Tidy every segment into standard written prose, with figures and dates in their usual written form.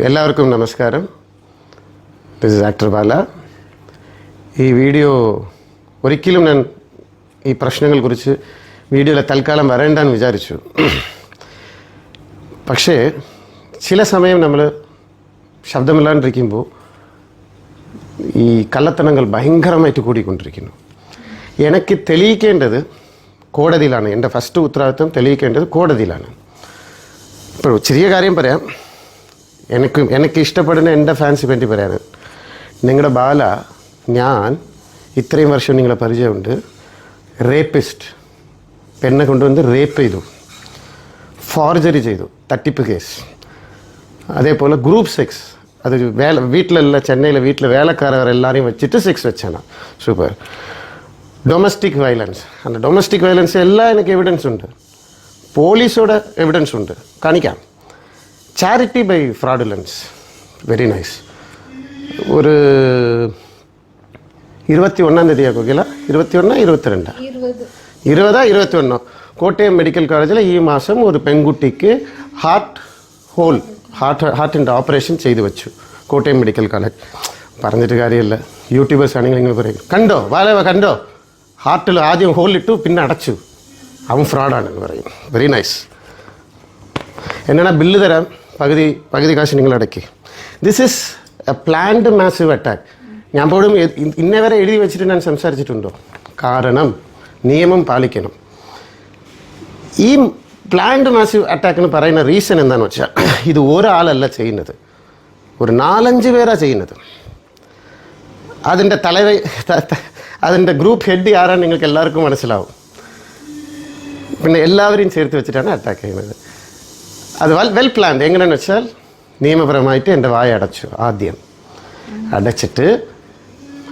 എല്ലാവർക്കും നമസ്കാരം. This is actor ബാല. ഈ വീഡിയോ ഒരിക്കലും ഞാൻ ഈ പ്രശ്നങ്ങളെക്കുറിച്ച് വീഡിയോയിൽ തൽക്കാലം വരേണ്ടെന്ന് വിചാരിച്ചു. പക്ഷേ ചില സമയം നമ്മൾ ശബ്ദമില്ലാണ്ടിരിക്കുമ്പോൾ ഈ കള്ളത്തനങ്ങൾ ഭയങ്കരമായിട്ട് കൂടിക്കൊണ്ടിരിക്കുന്നു. എനിക്ക് തെളിയിക്കേണ്ടത് കോടതിയിലാണ്. എൻ്റെ ഫസ്റ്റ് ഉത്തരവാദിത്വം തെളിയിക്കേണ്ടത് കോടതിയിലാണ്. ഇപ്പോൾ ചെറിയ കാര്യം പറയാം. എനിക്ക് ഇഷ്ടപ്പെടുന്ന എൻ്റെ ഫാൻസിന് വേണ്ടി പറയാൻ, നിങ്ങളുടെ ബാല ഞാൻ ഇത്രയും വർഷം നിങ്ങളെ പരിചയമുണ്ട്. റേപ്പിസ്റ്റ്, പെണ്ണെ കൊണ്ടുവന്ന് റേപ്പ് ചെയ്തു, ഫോർജറി ചെയ്തു, തട്ടിപ്പ് കേസ്. അതേപോലെ ഗ്രൂപ്പ് സെക്സ്, അത് വീട്ടിലല്ല, ചെന്നൈയിലെ വീട്ടിൽ വേലക്കാരവരെല്ലാവരെയും വെച്ചിട്ട് സെക്സ് വെച്ചാണ്. സൂപ്പർ. ഡൊമസ്റ്റിക് വയലൻസ്, அந்த ഡൊമസ്റ്റിക് വയലൻസ് എല്ലാം എനിക്ക് എവിഡൻസ് ഉണ്ട്. പോലീസോടെ എവിഡൻസ് ഉണ്ട്, കാണിക്കാം. Charity by fraudulence, very nice. ഒരു 21 21 കോട്ടയം മെഡിക്കൽ കോളേജിൽ ഈ മാസം ഒരു പെൺകുട്ടിക്ക് ഹാർട്ടിൻ്റെ ഓപ്പറേഷൻ ചെയ്തു വെച്ചു. Kottayam medical college. പറഞ്ഞിട്ട് കാര്യമില്ല. യൂട്യൂബേഴ്സ് ആണെങ്കിൽ നിങ്ങൾ പറയും, കണ്ടോ വാലവ കണ്ടോ, ഹാർട്ടിൽ ആദ്യം ഹോളിട്ടു പിന്നെ അടച്ചു, അവൻ ഫ്രോഡാണെന്ന് പറയും. Very nice. എന്നാണ് ബില്ല് തരാം, പകുതി കാശ് നിങ്ങൾ അടയ്ക്ക്. This is a planned massive attack. ഞാൻ പോലും ഇന്നേ വരെ എഴുതി വെച്ചിട്ട് ഞാൻ സംസാരിച്ചിട്ടുണ്ടോ? കാരണം നിയമം പാലിക്കണം. ഈ പ്ലാൻഡ് മാസീവ് അറ്റാക്ക് എന്ന് പറയുന്ന റീസൺ എന്താണെന്ന് വെച്ചാൽ, ഇത് ഒരാളല്ല ചെയ്യുന്നത്, ഒരു 4-5 പേരാണ് ചെയ്യുന്നത്. അതിൻ്റെ ഗ്രൂപ്പ് ഹെഡ് ആരാണ് നിങ്ങൾക്ക് എല്ലാവർക്കും മനസ്സിലാവും. പിന്നെ എല്ലാവരെയും ചേർത്ത് വെച്ചിട്ടാണ് അറ്റാക്ക് ചെയ്യുന്നത്. അത് വെൽ പ്ലാൻഡ്. എങ്ങനെയാണെന്ന് വെച്ചാൽ, നിയമപരമായിട്ട് എൻ്റെ വായ അടച്ചു. ആദ്യം അടച്ചിട്ട്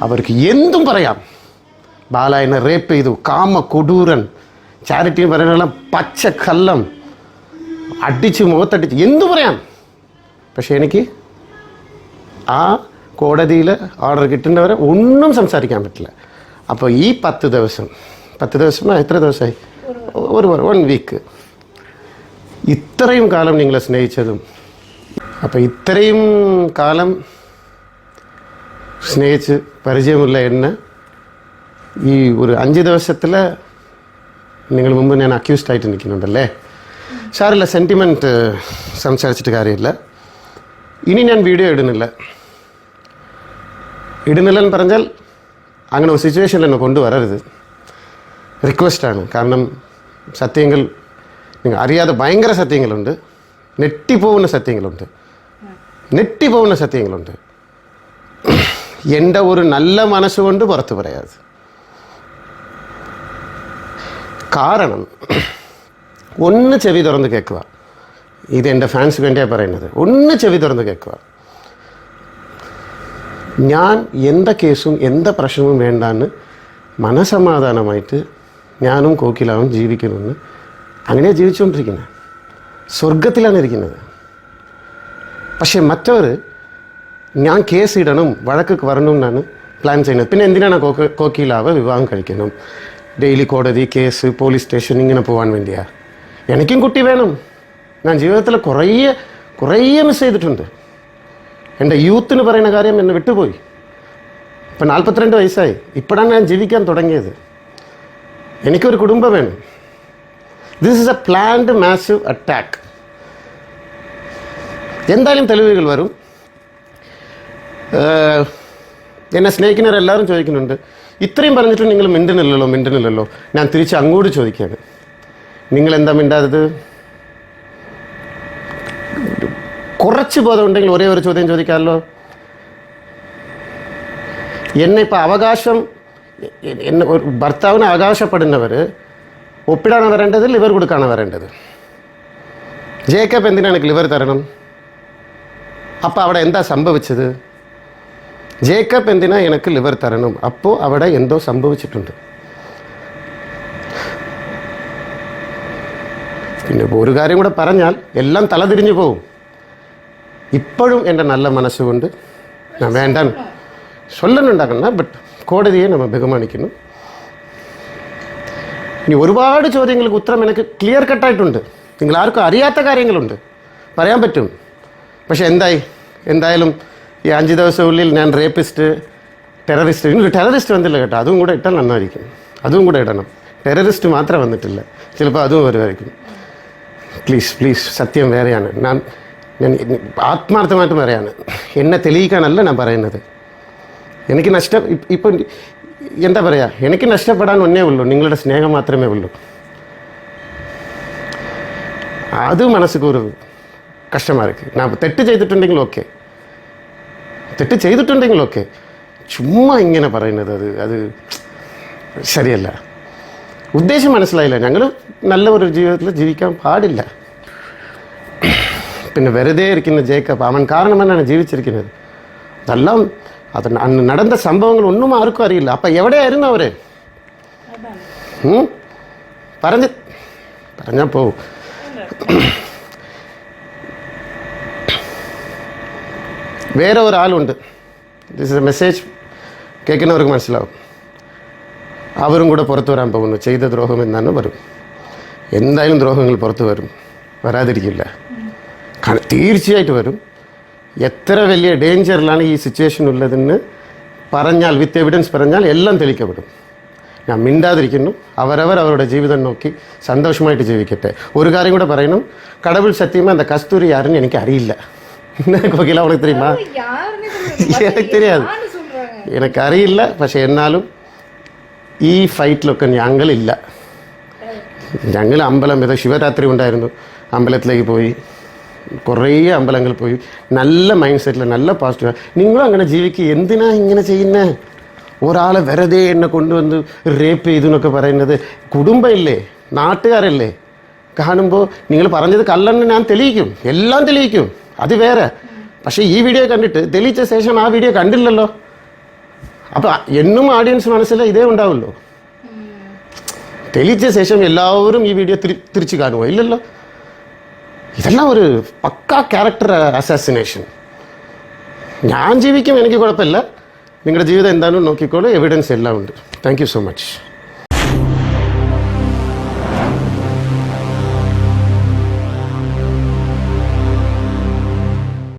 അവർക്ക് എന്തും പറയാം. ബാലായനെ റേപ്പ് ചെയ്തു, കാമ കൊടൂരൻ, ചാരിറ്റി പറയുന്ന പച്ചക്കള്ളം, അടിച്ച് മുഖത്തടിച്ച് എന്തു പറയാം. പക്ഷെ എനിക്ക് ആ കോടതിയിൽ ഓർഡർ കിട്ടുന്നവരെ ഒന്നും സംസാരിക്കാൻ പറ്റില്ല. അപ്പോൾ ഈ 10 ദിവസം എത്ര ദിവസമായി? ഒരു 1 വീക്ക്. ഇത്രയും കാലം നിങ്ങളെ സ്നേഹിച്ചതും, അപ്പോൾ ഇത്രയും കാലം സ്നേഹിച്ച് പരിചയമുള്ള എന്നെ ഈ ഒരു 5 ദിവസത്തിൽ നിങ്ങൾ മുമ്പ് ഞാൻ അക്യൂസ്ഡ് ആയിട്ട് നിൽക്കുന്നുണ്ടല്ലേ. സാറില്ല, സെൻറ്റിമെൻറ്റ് സംസാരിച്ചിട്ട് കാര്യമില്ല. ഇനി ഞാൻ വീഡിയോ ഇടുന്നില്ലെന്ന് പറഞ്ഞാൽ അങ്ങനെ ഒരു സിറ്റുവേഷനിൽ എന്നെ കൊണ്ടുവരരുത്. റിക്വസ്റ്റാണ്. കാരണം സത്യങ്ങൾ നിങ്ങൾ അറിയാതെ ഭയങ്കര സത്യങ്ങളുണ്ട്, നെട്ടിപ്പോകുന്ന സത്യങ്ങളുണ്ട്. എൻ്റെ ഒരു നല്ല മനസ്സുകൊണ്ട് പുറത്ത് പറയാതെ. കാരണം ഒന്ന് ചെവി തുറന്ന് കേൾക്കുക. ഇത് എൻ്റെ ഫാൻസ് വേണ്ടിയാണ് പറയുന്നത്. ഒന്ന് ചെവി തുറന്ന് കേൾക്കുക. ഞാൻ എന്താ കേസും എന്താ പ്രശ്നവും വേണ്ടാന്ന് മനസമാധാനമായിട്ട് ഞാനും കോക്കിലാവും ജീവിക്കണമെന്ന് അങ്ങനെയാണ് ജീവിച്ചുകൊണ്ടിരിക്കുന്നത്. സ്വർഗത്തിലാണ് ഇരിക്കുന്നത്. പക്ഷേ മറ്റവർ ഞാൻ കേസ് ഇടണം, വഴക്ക് വരണം എന്നാണ് പ്ലാൻ ചെയ്യുന്നത്. പിന്നെ എന്തിനാണ് കോക്കിലാവ് വിവാഹം കഴിക്കണം? ഡെയിലി കോടതി, കേസ്, പോലീസ് സ്റ്റേഷൻ ഇങ്ങനെ പോകാൻ വേണ്ടിയാ? എനിക്കും കുട്ടി വേണം. ഞാൻ ജീവിതത്തിൽ കുറേ മിസ് ചെയ്തിട്ടുണ്ട്. എൻ്റെ യൂത്തിന് പറയുന്ന കാര്യം എന്നെ വിട്ടുപോയി. ഇപ്പം 42 വയസ്സായി. ഇപ്പോഴാണ് ഞാൻ ജീവിക്കാൻ തുടങ്ങിയത്. എനിക്കൊരു കുടുംബം വേണം. This is a planned massive attack. എന്തായാലും തെളിവുകൾ വരും. എന്നെ സ്നേഹിക്കുന്നവരെല്ലാവരും ചോദിക്കുന്നുണ്ട്, ഇത്രയും പറഞ്ഞിട്ടും നിങ്ങൾ മിണ്ടുന്നില്ലല്ലോ. ഞാൻ തിരിച്ച് അങ്ങോട്ട് ചോദിക്കുകയാണ്, നിങ്ങളെന്താ മിണ്ടാത്തത്? കുറച്ച് ബോധം ഉണ്ടെങ്കിൽ ഒരേ ഒരു ചോദ്യം ചോദിക്കാമല്ലോ. എന്നെ ഇപ്പോൾ ഒരു ഭർത്താവിനെ അവകാശപ്പെടുന്നവർ ഒപ്പിടാണ് വരേണ്ടത്, ലിവർ കൊടുക്കാണ് വരേണ്ടത്. ജേക്കബ് എന്തിനാണ് ലിവർ തരണം? അപ്പോൾ അവിടെ എന്താ സംഭവിച്ചത്? ജേക്കബ് എന്തിനാ എനിക്ക് ലിവർ തരണം? അപ്പോൾ അവിടെ എന്തോ സംഭവിച്ചിട്ടുണ്ട്. പിന്നെ ഒരു കാര്യം കൂടെ പറഞ്ഞാൽ എല്ലാം തലതിരിഞ്ഞു പോകും. ഇപ്പോഴും എൻ്റെ നല്ല മനസ്സുകൊണ്ട് ഞാൻ വേണ്ടാന്ന് ചൊല്ലുന്നുണ്ടാക്കണ്ട. ബട്ട് കോടതിയെ നമ്മൾ ബഹുമാനിക്കുന്നു. ഇനി ഒരുപാട് ചോദ്യങ്ങൾക്ക് ഉത്തരം എനിക്ക് ക്ലിയർ കട്ടായിട്ടുണ്ട്. നിങ്ങൾ ആർക്കും അറിയാത്ത കാര്യങ്ങളുണ്ട്, പറയാൻ പറ്റും. പക്ഷെ എന്തായാലും ഈ 5 ദിവസത്തിനുള്ളിൽ ഞാൻ റേപ്പിസ്റ്റ് ടെററിസ്റ്റ് ഇനി ടെററിസ്റ്റ് വന്നില്ല കേട്ടോ, അതും കൂടെ ഇട്ടാൽ നന്നായിരിക്കും. അതും കൂടെ ഇടണം. ടെററിസ്റ്റ് മാത്രം വന്നിട്ടില്ല, ചിലപ്പോൾ അതും വരുമായിരിക്കും. പ്ലീസ് സത്യം വേറെയാണ്. ഞാൻ ആത്മാർത്ഥമായിട്ട് പറയാണ്, എന്നെ തെളിയിക്കാനല്ല ഞാൻ പറയുന്നത്. എനിക്ക് ഇപ്പം എന്താ പറയുക, എനിക്ക് നഷ്ടപ്പെടാൻ ഒന്നേ ഉള്ളൂ, നിങ്ങളുടെ സ്നേഹം മാത്രമേ ഉള്ളൂ. അത് മനസ്സിക്ക് ഒരു കഷ്ടமாக இருக்குது. நான் തെറ്റ് ചെയ്തിട്ടുണ്ടെങ്കിൽ ഓക്കെ, ചുമ്മാ ഇങ്ങനെ പറയുന്നത് അത് ശരിയല്ല. ഉദ്ദേശം മനസ്സിലായില്ല. ഞങ്ങൾ നല്ല ഒരു ജീവിതത്തിൽ ജീവിക്കാൻ പാടില്ല. പിന്നെ വെറുതെ ഇരിക്കുന്ന ജേക്കബ്, അവൻ കാരണമെന്നാണ് ജീവിച്ചിരിക്കുന്നത്. അതെല്ലാം അന്ന് നടന്ന സംഭവങ്ങൾ ഒന്നും ആർക്കും അറിയില്ല. അപ്പം എവിടെയായിരുന്നു അവർ? പറഞ്ഞാൽ പോവും. വേറെ ഒരാളുണ്ട്, ദിസ് ഇസ് എ മെസ്സേജ് കേൾക്കുന്നവർക്ക് മനസ്സിലാവും. അവരും കൂടെ പുറത്തു വരാൻ പോകുന്നു. ചെയ്ത ദ്രോഹം എന്നാണ് വരും. എന്തായാലും ദ്രോഹങ്ങൾ പുറത്തു വരും, വരാതിരിക്കില്ല. തീർച്ചയായിട്ടും വരും. എത്ര വലിയ ഡേഞ്ചറിലാണ് ഈ സിറ്റുവേഷൻ ഉള്ളതെന്ന് പറഞ്ഞാൽ, വിത്ത് എവിഡൻസ് പറഞ്ഞാൽ എല്ലാം തെളിയിക്കപ്പെടും. ഞാൻ മിണ്ടാതിരിക്കുന്നു. അവരവരുടെ ജീവിതം നോക്കി സന്തോഷമായിട്ട് ജീവിക്കട്ടെ. ഒരു കാര്യം കൂടെ പറയണം, கடவுள் சத்தியமாக அந்த கஸ்தூரி யாருன்னு எனக்கு அறியில்லை. எனக்கு வகையில் அவனுக்கு தெரியுமா? எனக்கு தெரியாது, எனக்கு അറിയില്ല. പക്ഷെ എന്നാലും ഈ ഫൈറ്റിലൊക്കെ ഞങ്ങളില്ല. ഞങ്ങൾ അമ്പലം ഏതോ ശിവരാത്രി ഉണ്ടായിരുന്നു, അമ്പലത്തിലേക്ക് പോയി, കുറേ അമ്പലങ്ങൾ പോയി, നല്ല മൈൻഡ് സെറ്റിൽ, നല്ല പോസിറ്റീവ്. നിങ്ങളും അങ്ങനെ ജീവിക്കുക. എന്തിനാ ഇങ്ങനെ ചെയ്യുന്നത്? ഒരാളെ വെറുതെ എന്നെ കൊണ്ടുവന്ന് റേപ്പ് ചെയ്തു എന്നൊക്കെ പറയുന്നത് കുടുംബം ഇല്ലേ, നാട്ടുകാരല്ലേ? കാണുമ്പോൾ നിങ്ങൾ പറഞ്ഞത് കല്ലെന്ന് ഞാൻ തെളിയിക്കും, എല്ലാം തെളിയിക്കും, അത് വേറെ. പക്ഷേ ഈ വീഡിയോ കണ്ടിട്ട് തെളിയിച്ച ശേഷം ആ വീഡിയോ കണ്ടില്ലല്ലോ. അപ്പോൾ എന്നും ഓഡിയൻസ് മനസ്സിൽ ഇതേ ഉണ്ടാവുമല്ലോ. തെളിയിച്ച ശേഷം എല്ലാവരും ഈ വീഡിയോ തിരിച്ച് കാണുമോ? ഇല്ലല്ലോ. ഇതെല്ലാം ഒരു പക്കാ ക്യാരക്ടർ അസാസിനേഷൻ. ഞാൻ ജീവിക്കും, എനിക്ക് കുഴപ്പമില്ല. നിങ്ങളുടെ ജീവിതം എന്താണെന്ന് നോക്കിക്കോളൂ, എവിഡൻസ് എല്ലാം ഉണ്ട്. Thank you so much.